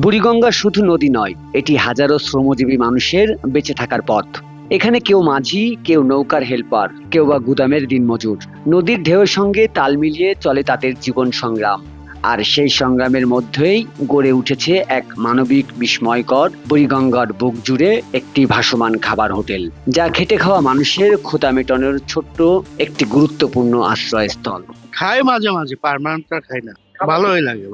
বুড়িগঙ্গা শুধু নদী নয়, এটি হাজারো শ্রমজীবী মানুষের বেঁচে থাকার পথ। এখানে কেউ মাঝি, কেউ নৌকার হেল্পার, কেউ বা গুদামের দিনমজুর। নদীর ঢেউয়ের সঙ্গে তাল মিলিয়ে চলে তাদের জীবন সংগ্রাম। আর সেই সংগ্রামের মধ্যেই গড়ে উঠেছে এক মানবিক বিস্ময়কর বুড়িগঙ্গার বুক জুড়ে একটি ভাসমান খাবার হোটেল, যা খেটে খাওয়া মানুষের ক্ষুধা মেটানোর ছোট্ট একটি গুরুত্বপূর্ণ আশ্রয়স্থল। খাই মাঝে মাঝে, পার্মানেন্টটা খাই না। ভালোই লাগে,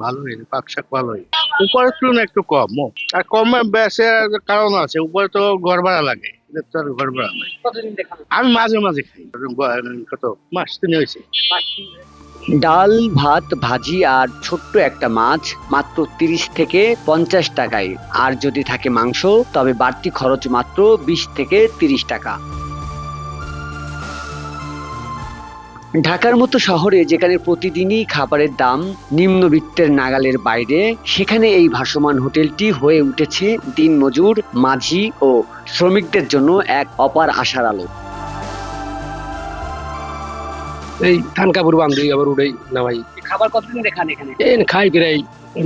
পাক শাক ভালোই। উপরের তুলনায় একটু কম আর কম বেশি কারণ আছে, উপরে তো ঘর ভাড়া লাগে, এদের তো আর ঘর ভাড়া নাই। আমি মাঝে মাঝে খাই। কত মাস তিনি হয়েছে। ডাল, ভাত, ভাজি আর ছোট্ট একটা মাছ মাত্র 30 থেকে 50 টাকায়। আর যদি থাকে মাংস, তবে বাড়তি খরচ মাত্র 20 থেকে 30 টাকা। ঢাকার মতো শহরে যেখানে প্রতিদিনই খাবারের দাম নিম্নবিত্তের নাগালের বাইরে, সেখানে এই ভাসমান হোটেলটি হয়ে উঠেছে দিনমজুর, মাঝি ও শ্রমিকদের জন্য এক অপার আশার আলো। এই ধান কাপড় বান্ধি আবার উড়াই নামাই। খাবার কতদিন দেখান এখানে? খাই প্রায়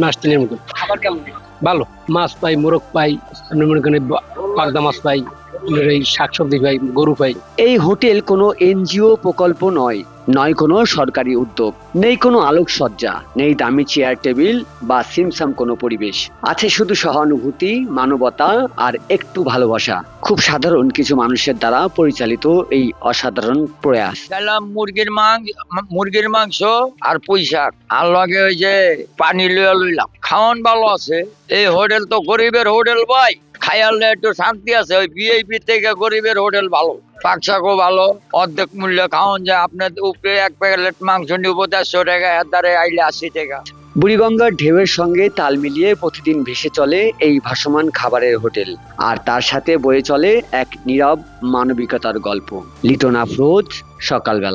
মাস তিনের মতো। খাবার কেমন? ভালো, মাছ পাই, মোরগ পাই, আপনি মনে করেন পাগদা মাছ পাই, এই শাকসবজি পাই, গরু পাই। এই হোটেল কোনো এনজিও প্রকল্প নয়, নয় কোনো সরকারি উদ্যোগ, নেই কোনো আলোকসজ্জা, নেই দামি চেয়ার টেবিল বা সিমসাম কোনো পরিবেশ। আছে শুধু সহানুভূতি, মানবতা আর একটু ভালোবাসা। খুব সাধারণ কিছু মানুষের দ্বারা পরিচালিত এই অসাধারণ প্রয়াস। খেলাম মুরগির মাংস আর পুঁই শাক, আর লগে ওই যে পানি লইলাম। খাওয়ান ভালো আছে। এই হোটেল তো গরিবের হোটেল ভাই, খাইয়ালে একটু শান্তি আছে। ওই ভিআইপি থেকে গরিবের হোটেল ভালো, পাক শাকও ভালো, অর্ধেক মূল্যে খাওয়ান যায়। আপনার উপরে এক প্যাকেট মাংস নিব 150 টাকা, এর দ্বারা আইলে 80 টাকা। বুড়িগঙ্গার ঢেউয়ের সঙ্গে তাল মিলিয়ে প্রতিদিন ভেসে চলে এই ভাসমান খাবারের হোটেল, আর তার সাথে বয়ে চলে এক নীরব মানবিকতার গল্প। লিটন আফরোজ, সকালবেলা।